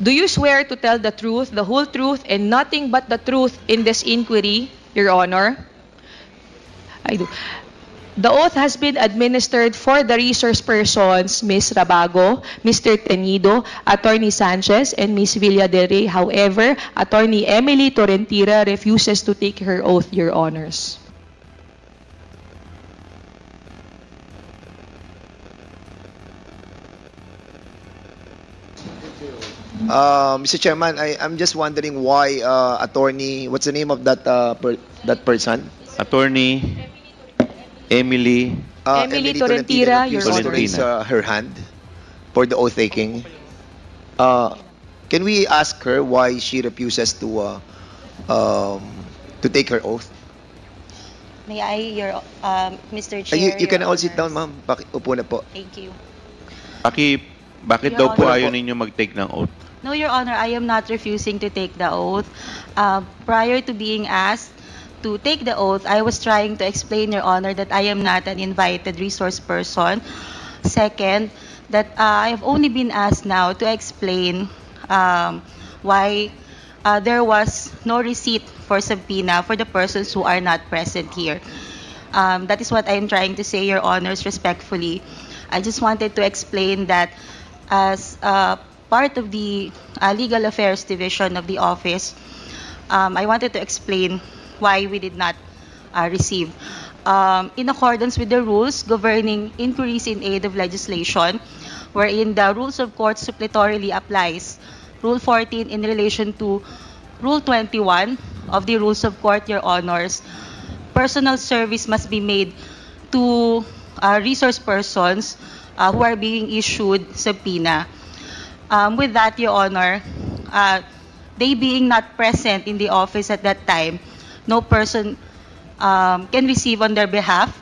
Do you swear to tell the truth, the whole truth, and nothing but the truth in this inquiry, Your Honor? I do. The oath has been administered for the resource persons, Ms. Rabago, Mr. Tenido, Attorney Sanchez, and Ms. Villa del Rey. However, Attorney Emily Torrentira refuses to take her oath, Your Honors. Mr. Chairman, I'm just wondering why attorney, what's the name of that that person? Attorney Emily Emily Torrentira, Your refuses to Honor. raise her hand for the oath taking. Can we ask her why she refuses to take her oath? May I, Mr. Chair? You can Your all sit down, Honors. ma'am. Upo na po. Thank you. Bakit Your daw po Honor. ayaw ninyo mag-take ng oath? No, Your Honor, I am not refusing to take the oath. Prior to being asked to take the oath, I was trying to explain, Your Honor, that I am not an invited resource person. Second, that I have only been asked now to explain why there was no receipt for subpoena for the persons who are not present here. That is what I am trying to say, Your Honors, respectfully. I just wanted to explain that as part of the Legal Affairs Division of the office, I wanted to explain why we did not receive. In accordance with the rules governing inquiries in aid of legislation, wherein the rules of court suppletorily applies, Rule 14 in relation to Rule 21 of the Rules of Court, Your Honors, personal service must be made to resource persons who are being issued subpoena. With that, Your Honor, they being not present in the office at that time, no person can receive on their behalf,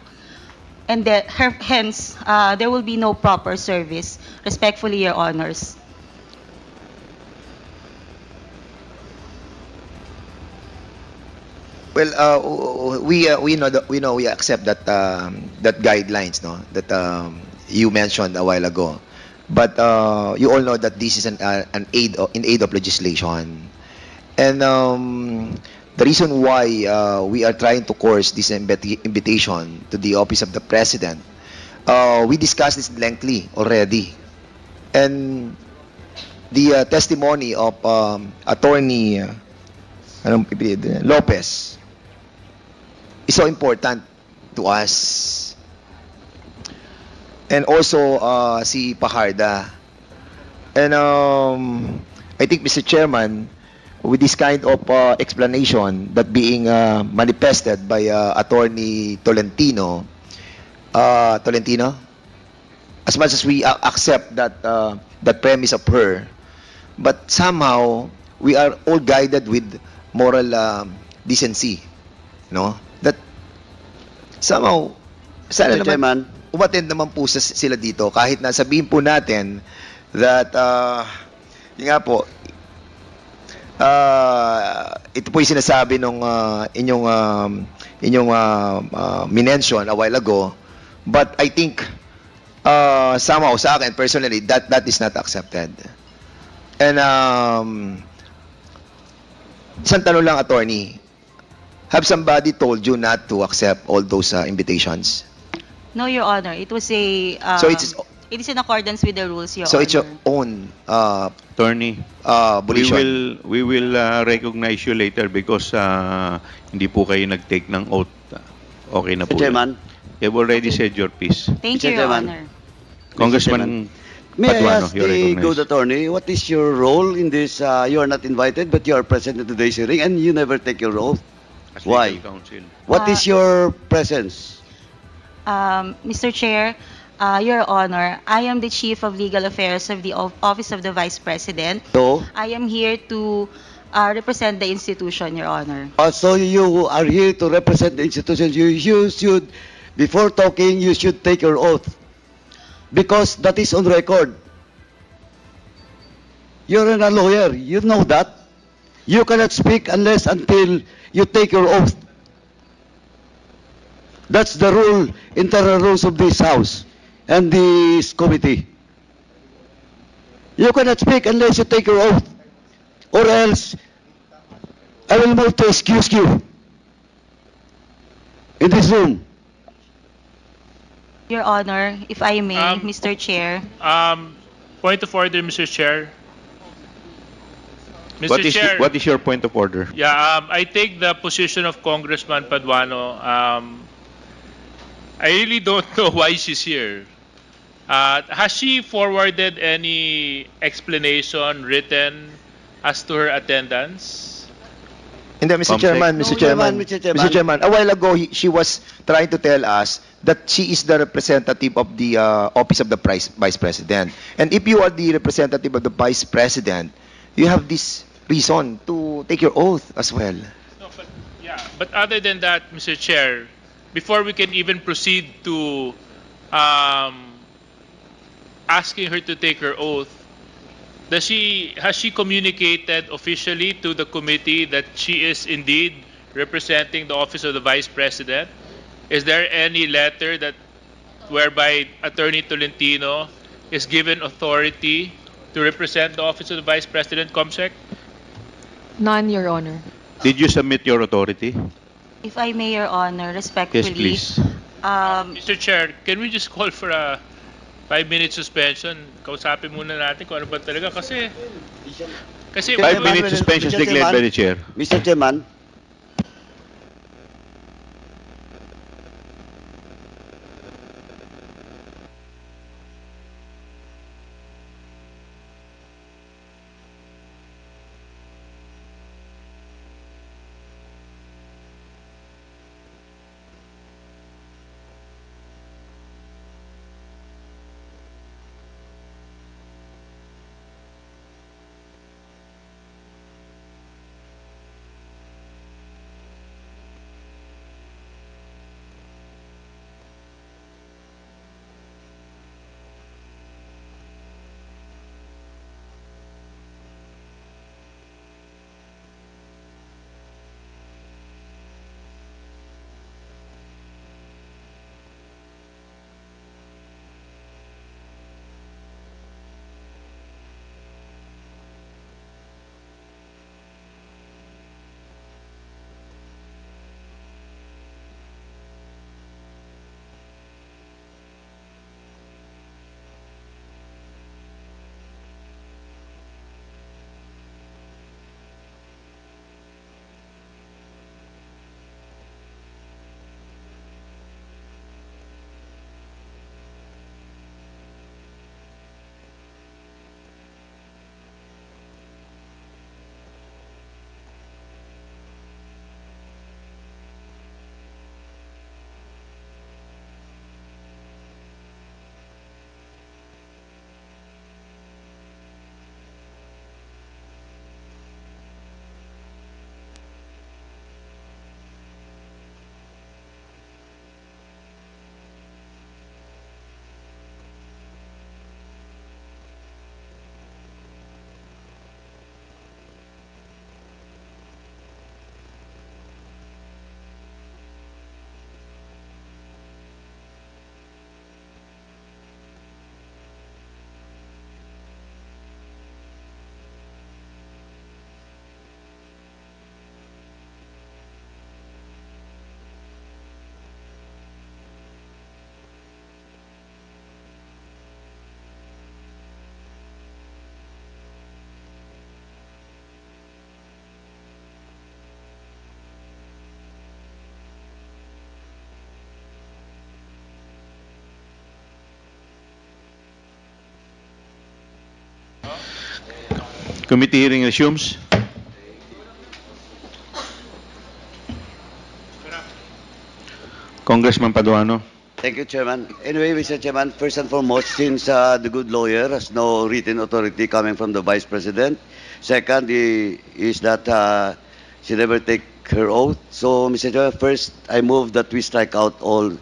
and hence there will be no proper service. Respectfully, Your Honors. Well, we accept that that guidelines, no, that you mentioned a while ago. But you all know that this is in aid of legislation, and the reason why we are trying to course this invitation to the office of the president, we discussed this lengthily already, and the testimony of Attorney Lopez is so important to us. And also si Pajarda. And I think, Mr. Chairman, with this kind of explanation that being manifested by Attorney Tolentino, as much as we accept that premise of her, but somehow we are all guided with moral decency, no? That somehow, sana Mr. naman, Chairman, umattend naman po sila dito kahit na sabihin po natin that yun nga po, ito po yung sinasabi nung inyong minention a while ago, but I think somehow sa akin personally that is not accepted. And isang tanong lang, attorney, have somebody told you not to accept all those invitations? No, Your Honor. It was a. So it is in accordance with the rules, Your So Honor. it's your own Attorney, volition. we will recognize you later because hindi po kayo nag-take ng oath. Okay na po. Mr. Chairman, You've already said your piece. Thank Mr. you, Your Chairman. Honor. Congressman may I Paduano, ask you're the recognized. good attorney, what is your role in this? You are not invited, but you are present at today's hearing, and you never take your oath. As Why? legal counsel. What is your presence? Mr. Chair, Your Honor, I am the Chief of Legal Affairs of the Office of the Vice President. So, I am here to represent the institution, Your Honor. so you are here to represent the institution. You should, before talking, you should take your oath. Because that is on record. You're a lawyer. You know that. You cannot speak unless until you take your oath. That's the rule, internal rules of this House and this committee. You cannot speak unless you take your oath. Or else, I will move to excuse you in this room. Your Honor, if I may, Um, Mr. Chair. Point of order, Mr. Chair. Mr. What is, Chair, what is your point of order? yeah, I take the position of Congressman Paduano. I really don't know why she's here. Has she forwarded any explanation written as to her attendance? And then, Mr. Comsec. Chairman, No, Mr. Chairman, Mr. Chairman. Mr. Chairman, a while ago, she was trying to tell us that she is the representative of the office of the Vice President. And if you are the representative of the Vice President, you have this reason to take your oath as well. No, but yeah. But other than that, Mr. Chair, before we can even proceed to asking her to take her oath, has she communicated officially to the committee that she is indeed representing the office of the Vice President? Is there any letter that whereby Attorney Tolentino is given authority to represent the office of the Vice President, Comsec? None, Your Honor. Did you submit your authority? If I may, Your Honor, respectfully. Yes, please. Mr. Chair, can we just call for a 5-minute suspension? Kausapin muna natin kung ano ba talaga kasi 5-minute suspension Mr. declared by Chairman. the chair. Mr. Chairman, Committee hearing resumes. Congressman Paduano. thank you, Chairman. Anyway, Mr. Chairman, first and foremost, since the good lawyer has no written authority coming from the Vice President, second is that she never take her oath. So, Mr. Chairman, first, I move that we strike out all,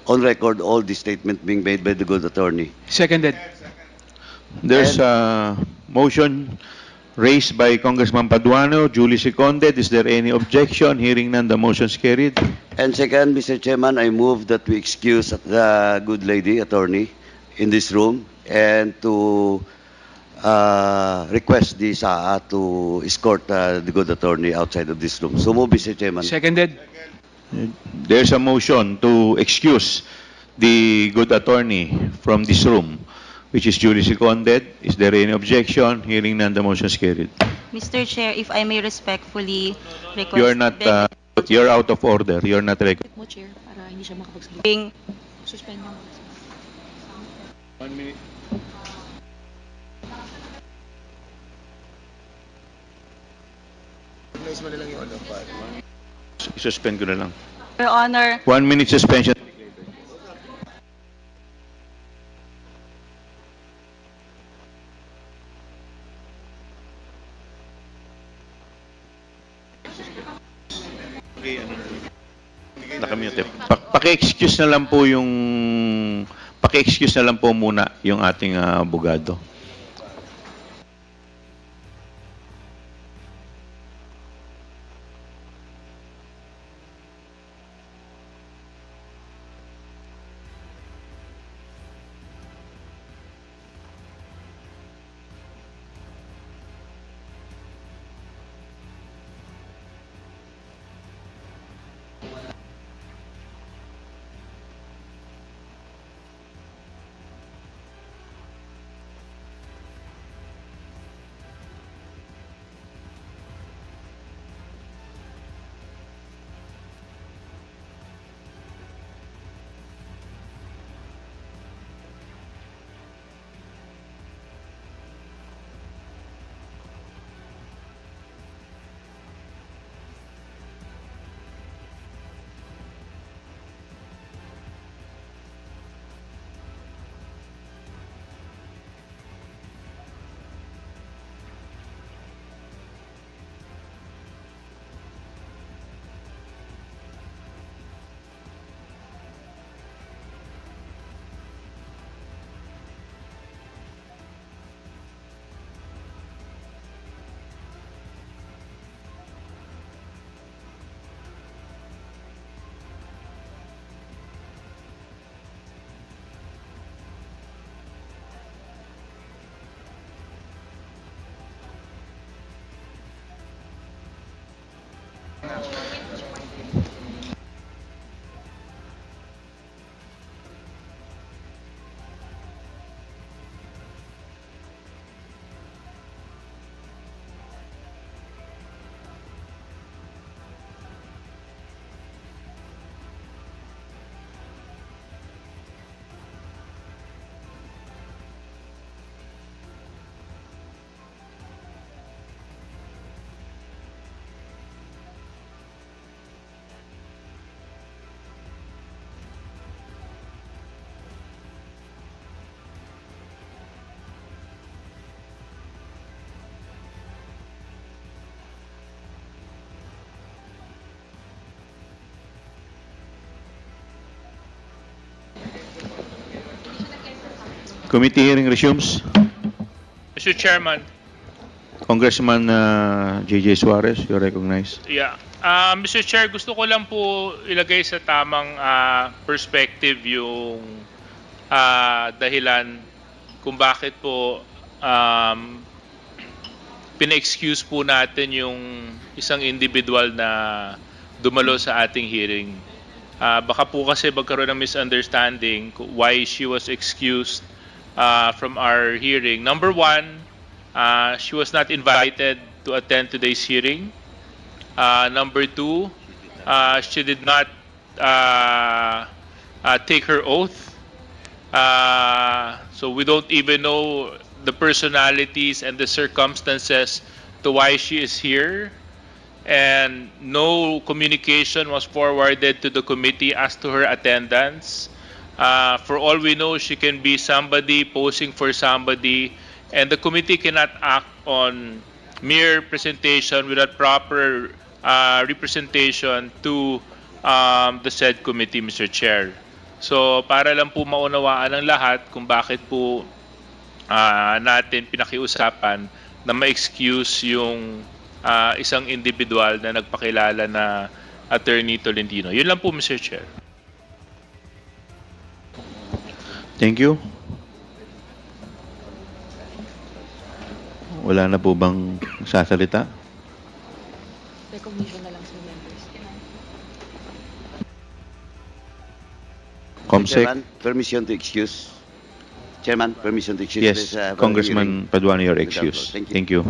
on record, all the statement being made by the good attorney. Seconded. There's a motion raised by Congressman Paduano, duly seconded. Is there any objection? Hearing none, the motion is carried. And second, Mr. Chairman, I move that we excuse the good lady attorney in this room and to request the SAA to escort the good attorney outside of this room. So move, Mr. Chairman. Seconded. There's a motion to excuse the good attorney from this room, which is duly seconded. Is there any objection? Hearing none, the motion is carried. Mr. Chair, if I may respectfully request... You're not, you're out of order. You're not recognized. Mo, Chair, para hindi siya makapagsalita. being Suspend mo. 1 minute. Suspend ko na lang. Your Honor, 1 minute suspension. Nakamute. Paki-excuse na lang po yung paki-excuse na lang po muna yung ating abogado. Committee hearing resumes. Mr. Chairman, Congressman J.J. Suarez, you're recognized. yeah. Mr. Chair, gusto ko lang po ilagay sa tamang perspective yung dahilan kung bakit po pina-excuse po natin yung isang individual na dumalo sa ating hearing. Baka po kasi magkaroon ng misunderstanding why she was excused from our hearing. Number one, she was not invited to attend today's hearing. Number two, she did not take her oath. So we don't even know the personalities and the circumstances to why she is here. And no communication was forwarded to the committee as to her attendance. For all we know, she can be somebody posing for somebody, and the committee cannot act on mere presentation without proper representation to the said committee, Mr. Chair. So, para lang po maunawaan ng lahat kung bakit po natin pinakiusapan na ma-excuse yung isang individual na nagpakilala na Attorney Tolentino. Yun lang po, Mr. Chair. Thank you. Wala na po bang sasalita? Recognition na lang sa members. Comsec? Chairman, permission to excuse. Chairman, permission to excuse. Yes, this, Congressman hearing. Paduano, your Thank you. excuse. Thank you.